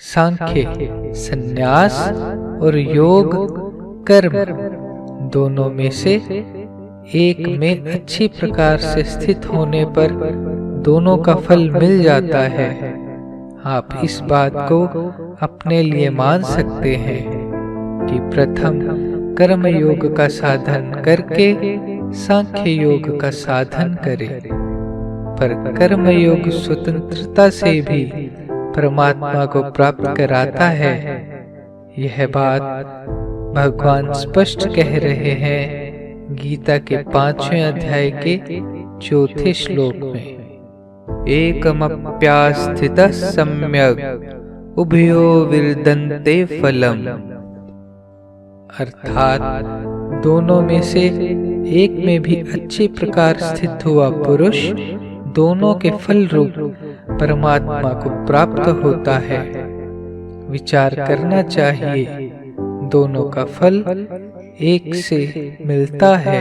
सांख्य संन्यास और योग कर्म दोनों में से एक में अच्छी प्रकार से स्थित होने पर दोनों का फल मिल जाता है। आप इस बात को अपने लिए मान सकते हैं कि प्रथम कर्म योग का साधन करके सांख्य योग का साधन करें, पर कर्म योग स्वतंत्रता से भी परमात्मा को प्राप्त कराता है। यह बात भगवान स्पष्ट कह रहे हैं गीता के 5वें अध्याय के 4थे श्लोक में। एकमप्यास्थितः सम्यक् उभयो विरदन्ते फलम्। अर्थात दोनों में से एक में भी अच्छी प्रकार स्थित हुआ पुरुष दोनों के फल रूप परमात्मा को प्राप्त होता है। विचार करना चाहिए, दोनों का फल एक से मिलता है।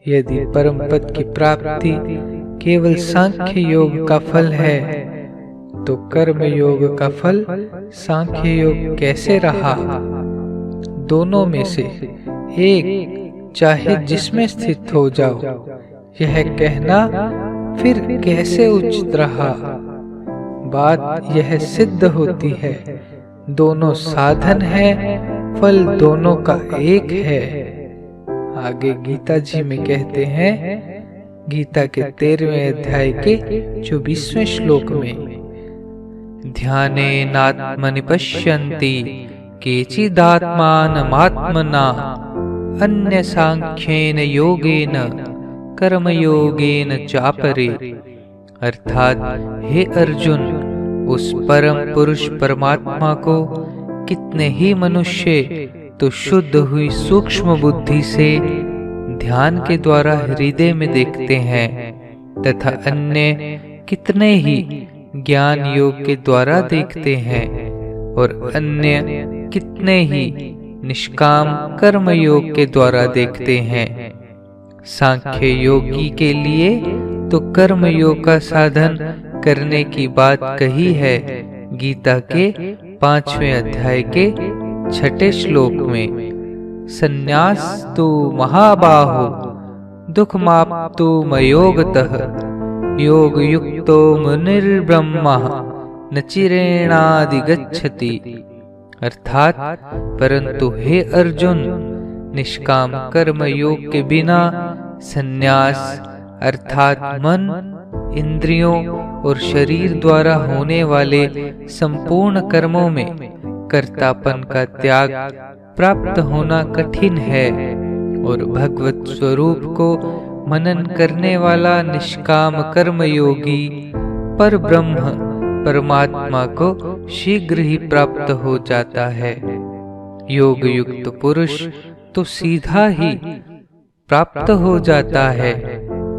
यदि परम पद की प्राप्ति केवल सांख्य योग का फल है, तो कर्म योग का फल सांख्य योग कैसे रहा? दोनों में से एक चाहे जिसमें स्थित हो जाओ, यह कहना फिर कैसे उचित रहा? बात यह सिद्ध होती है, दोनों साधन है, फल दोनों का एक है। आगे गीता जी में कहते हैं, गीता के 13वें अध्याय के 24वें श्लोक में, ध्यानेनात्मनि पश्यन्ति केचिदात्मानमात्मना अन्य सांख्येन योगेन कर्मयोगेन चापरे। अर्थात हे अर्जुन, उस परम पुरुष परमात्मा को कितने ही मनुष्य तो शुद्ध हुई सूक्ष्म बुद्धि से ध्यान के द्वारा हृदय में देखते हैं, तथा अन्य कितने ही ज्ञान योग के द्वारा देखते हैं, और अन्य कितने ही निष्काम कर्म योग के द्वारा देखते हैं। सांख्य योगी के लिए तो कर्म योग का साधन करने की बात कही है गीता के 5वें अध्याय के 6ठे श्लोक में। संन्यास तो महाबाहो दुःखमाप्तु मयोगतः योग युक्तो मुनिर्ब्रह्मा न चिरेणाधिगच्छति। अर्थात परंतु हे अर्जुन, निष्काम कर्म योग के बिना संन्यास अर्थात मन, इंद्रियों और शरीर द्वारा होने वाले संपूर्ण कर्मों में कर्तापन का त्याग प्राप्त होना कठिन है, और भगवत स्वरूप को मनन करने वाला निष्काम कर्म योगी पर ब्रह्म परमात्मा को शीघ्र ही प्राप्त हो जाता है। योग युक्त पुरुष तो सीधा ही प्राप्त हो जाता है,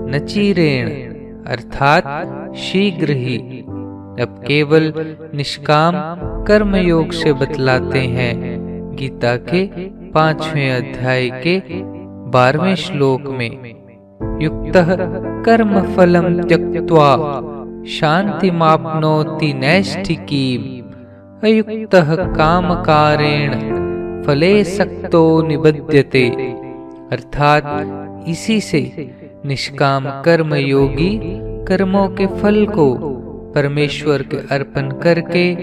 नचिरेण अर्थात शीघ्र ही। अब केवल निष्काम कर्म योग से बतलाते हैं गीता के 5वें अध्याय के 12वें श्लोक में, युक्तः कर्म फलम त्यक्त्वा शांतिमाप्नोति नैष्ठिकीम् अयुक्तः कामकारेण फले सक्तो निबध्यते। अर्थात इसी से निष्काम कर्म योगी कर्मों के फल को परमेश्वर के अर्पण करके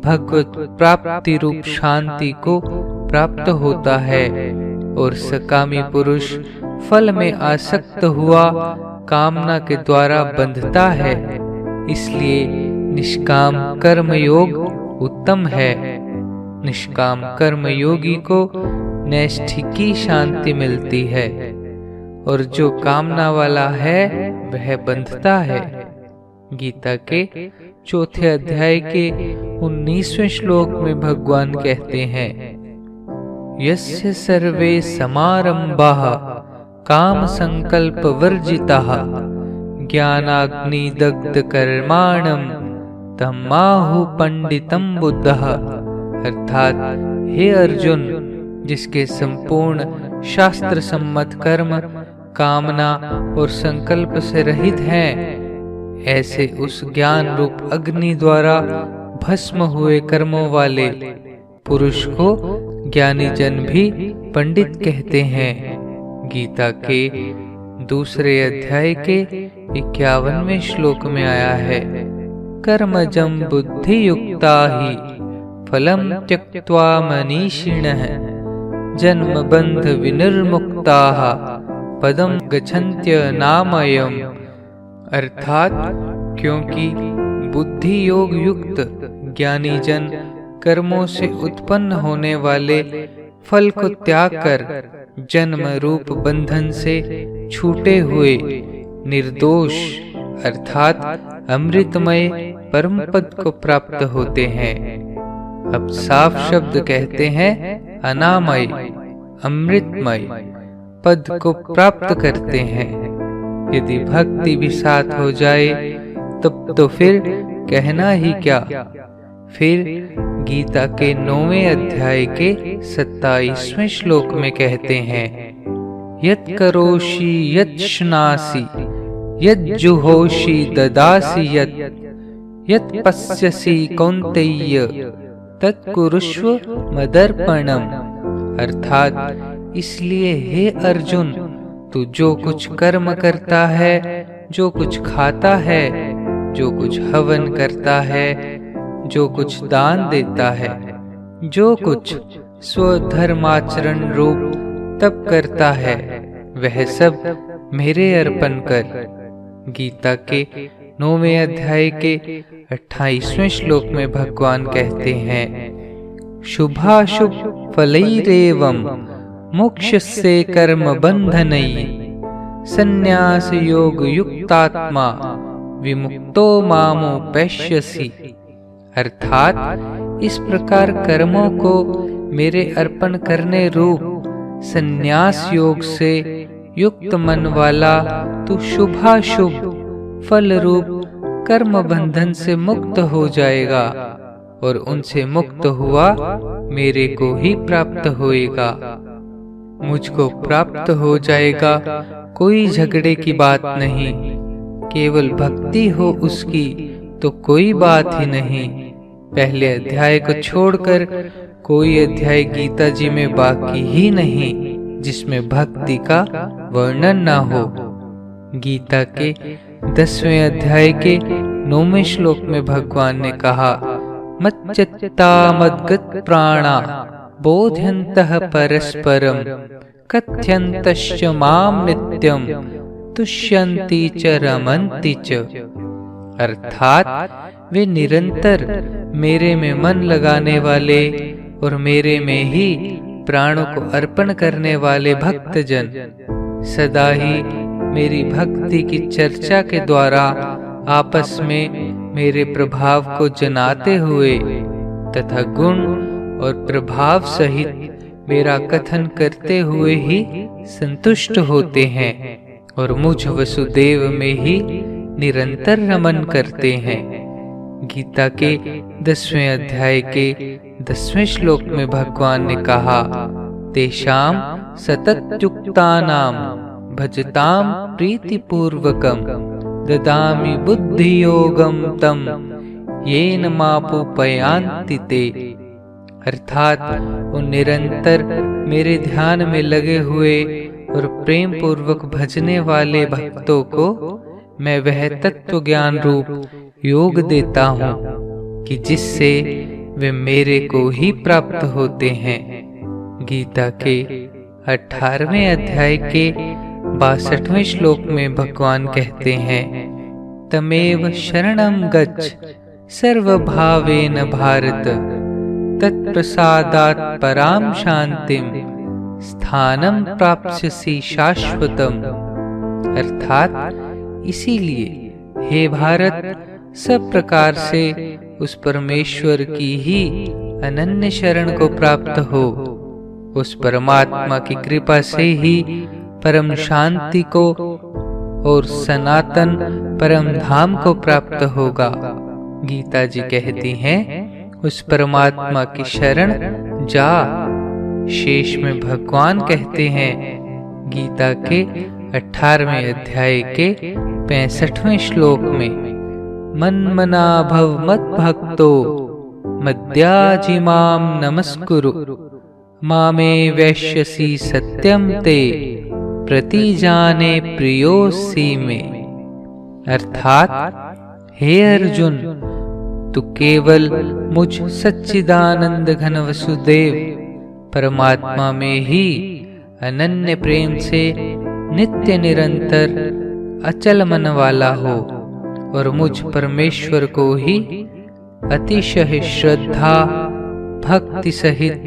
भगवत प्राप्ति रूप शांति को प्राप्त होता है, और सकामी पुरुष फल में आसक्त हुआ कामना के द्वारा बंधता है। इसलिए निष्काम कर्म योग उत्तम है। निष्काम कर्म योगी को नैष्ठिकी शांति मिलती है, और जो कामना वाला है वह बंधता है। गीता के 4थे अध्याय के 19वें श्लोक में भगवान कहते हैं, यस्य सर्वे समारंभाः काम संकल्प वर्जिताः ज्ञानाग्नि दग्ध कर्माणं तमाहु पंडितम बुद्धः। अर्थात हे अर्जुन, जिसके संपूर्ण शास्त्र सम्मत कर्म कामना और संकल्प से रहित हैं, ऐसे उस ज्ञान रूप अग्नि द्वारा भस्म हुए कर्मों वाले पुरुष को ज्ञानी जन भी पंडित कहते हैं। गीता के दूसरे अध्याय के 51वें श्लोक में आया है, कर्मजं बुद्धि युक्ता ही फलम त्यक्त्वा मनीषिणः जन्म बंध विनिर्मुक्ताः पदम गच्छन्त्य नामयम्। अर्थात क्योंकि बुद्धि योग युक्त ज्ञानी जन कर्मों से उत्पन्न होने वाले फल को त्याग कर जन्म रूप बंधन से छूटे हुए निर्दोष अर्थात अमृतमय परम पद को प्राप्त होते हैं। अब साफ शब्द कहते हैं अनामय अमृतमय पद को प्राप्त करते हैं। यदि भक्ति भी साथ हो जाए तब तो फिर कहना ही क्या। फिर गीता के 9वें अध्याय के 27वें श्लोक में कहते हैं, यत् करोषि यत् श्नासि यत् जुहोषि ददासि यत् पश्यसि कौन्तेय तत् कुरुष्व मदर्पणम्। अर्थात इसलिए हे अर्जुन, तू जो कुछ कर्म करता है, जो कुछ खाता है, जो कुछ हवन करता है, जो कुछ दान देता है, जो कुछ स्वधर्माचरण रूप तप करता है, वह सब मेरे अर्पण कर। गीता के 9वें अध्याय के 28वें श्लोक में भगवान कहते हैं, शुभाशुभ फलैरेवं मोक्षस्य कर्म बंधनैः संन्यास योग युक्तात्मा विमुक्तो मामुपैष्यसि। अर्थात इस प्रकार कर्मों को मेरे अर्पण करने रूप संन्यास योग से युक्त मन वाला तू शुभाशुभ फल रूप कर्म बंधन से मुक्त हो जाएगा और उनसे मुक्त हुआ मेरे को ही प्राप्त होएगा। मुझको प्राप्त हो जाएगा, कोई झगड़े की बात नहीं। केवल भक्ति हो उसकी तो कोई बात ही नहीं। पहले अध्याय को छोड़कर कोई अध्याय गीता जी में बाकी ही नहीं जिसमें भक्ति का वर्णन न हो। गीता के 10वें अध्याय के 9वें श्लोक में भगवान ने कहा, मच्चित्ता मद्गत प्राणा बोध्यन्तः परस्परम कथ्यन्तश्च माम नित्यम तुष्यन्ति च रमन्ति च। अर्थात वे निरंतर मेरे में मन लगाने वाले और मेरे में ही प्राणों को अर्पण करने वाले भक्तजन सदा ही मेरी भक्ति की चर्चा के द्वारा आपस में मेरे प्रभाव को जनाते हुए तथा गुण और प्रभाव सहित मेरा कथन करते हुए ही संतुष्ट होते हैं और मुझ वसुदेव में ही निरंतर रमन करते हैं। गीता के 10वें अध्याय के 10वें श्लोक में भगवान ने कहा, तेषाम सततयुक्तानां भजताम प्रीतिपूर्वकम ददामि बुद्धि योगम तम येन मापुपयान्ति ते। अर्थात उन निरंतर मेरे ध्यान में लगे हुए और प्रेम पूर्वक भजने वाले भक्तों को मैं वह तत्व ज्ञान रूप योग देता हूँ कि जिससे वे मेरे को ही प्राप्त होते हैं। गीता के 18वें अध्याय के 62वें श्लोक में भगवान कहते हैं, तमेव शरणं गच्छ सर्वभावेन भारत तत्प्रसादात् पराम शांतिम स्थानं प्राप्स्यसि शाश्वतम। अर्थात इसीलिए हे भारत, सब प्रकार से उस परमेश्वर की ही अनन्य शरण को प्राप्त हो। उस परमात्मा की कृपा से ही परम शांति को और सनातन परम धाम को प्राप्त होगा। गीता जी कहती हैं, उस परमात्मा की शरण जा। शेष में भगवान कहते हैं गीता के 18वें अध्याय के 65वें श्लोक में, मन्मना भव मत भक्तो मद्याजिमां नमस्कुरु मामे वैश्यसि सत्यं ते प्रतिजाने प्रियोऽसि मे। अर्थात हे अर्जुन, तू केवल मुझ सच्चिदानंद घन वसुदेव परमात्मा में ही अनन्य प्रेम से नित्य निरंतर अचल मन वाला हो और मुझ परमेश्वर को ही अतिशय श्रद्धा भक्ति सहित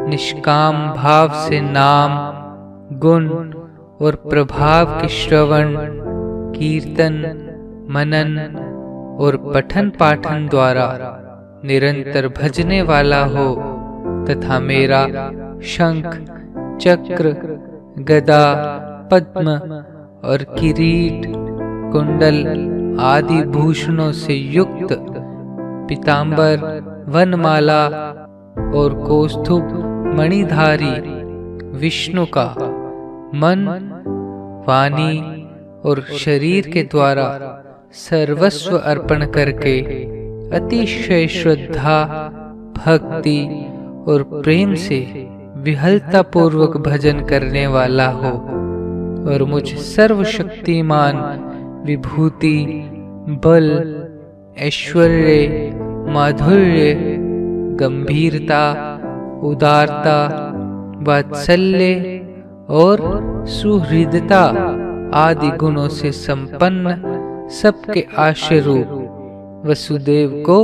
निष्काम भाव से नाम, गुण और प्रभाव के श्रवण, कीर्तन, मनन और पठन पाठन द्वारा निरंतर भजने वाला हो तथा मेरा शंख, चक्र, गदा, पद्म और किरीट, कुंडल आदि भूषणों से युक्त पीतांबर, वनमाला और कौस्तुभ मणिधारी विष्णु का मन, वाणी और शरीर के द्वारा सर्वस्व अर्पण करके अतिशय श्रद्धा, भक्ति और प्रेम से विहलता पूर्वक भजन करने वाला हो और मुझ सर्वशक्तिमान विभूति, बल, ऐश्वर्य, माधुर्य, गंभीरता, उदारता, वात्सल्य और सुहृदता आदि गुणों से संपन्न सबके आश्रय रूप वसुदेव को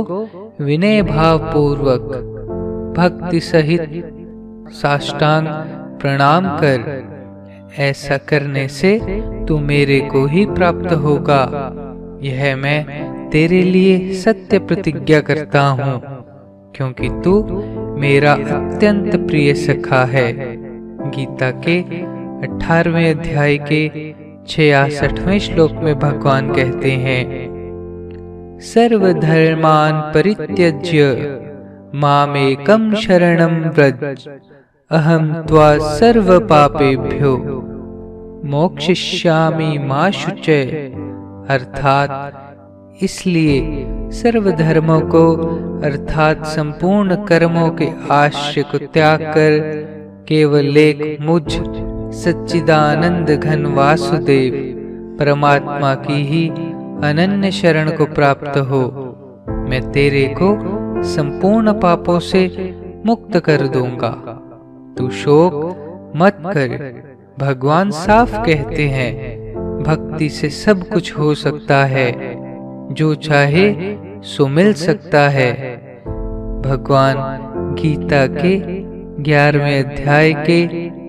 विनय भाव पूर्वक भक्ति सहित साष्टांग प्रणाम कर। ऐसा करने से तू मेरे को ही प्राप्त होगा, यह मैं तेरे लिए सत्य प्रतिज्ञा करता हूँ, क्योंकि तू मेरा अत्यंत प्रिय सखा है। गीता के 18वें अध्याय के 66वें श्लोक में भगवान कहते हैं, सर्वधर्मान् परित्यज्य मामेकं शरणं व्रज अहं त्वा सर्व पापेभ्यो मोक्षयिष्यामि मा शुचय। अर्थात इसलिए सर्वधर्मों को अर्थात संपूर्ण कर्मों के आश्रय को त्याग कर केवल एक मुझ सच्चिदानंद घन वासुदेव परमात्मा की ही अनन्य शरण को प्राप्त हो। मैं तेरे को संपूर्ण पापों से मुक्त कर दूंगा, तू शोक मत कर। भगवान साफ कहते हैं, भक्ति से सब कुछ हो सकता है, जो चाहे सो मिल सकता है। भगवान गीता के 11वें अध्याय के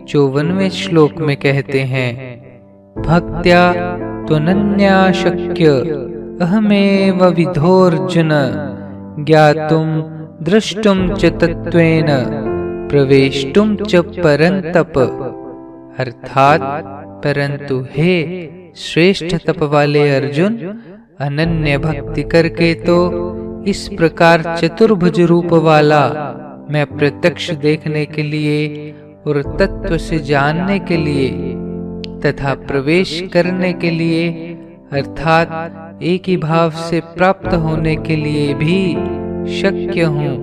54वें श्लोक में कहते हैं, भक्त्या त्वनन्या शक्य अहमेव विधोर्जुन ज्ञातुम द्रष्टुम च तत्त्वेन प्रवेष्टुम च परंतप। अर्थात परंतु हे श्रेष्ठ तप वाले अर्जुन, अनन्य भक्ति करके तो इस प्रकार चतुर्भुज रूप वाला मैं प्रत्यक्ष देखने के लिए और तत्व से जानने के लिए तथा प्रवेश करने के लिए अर्थात एक ही भाव से प्राप्त होने के लिए भी शक्य हूँ।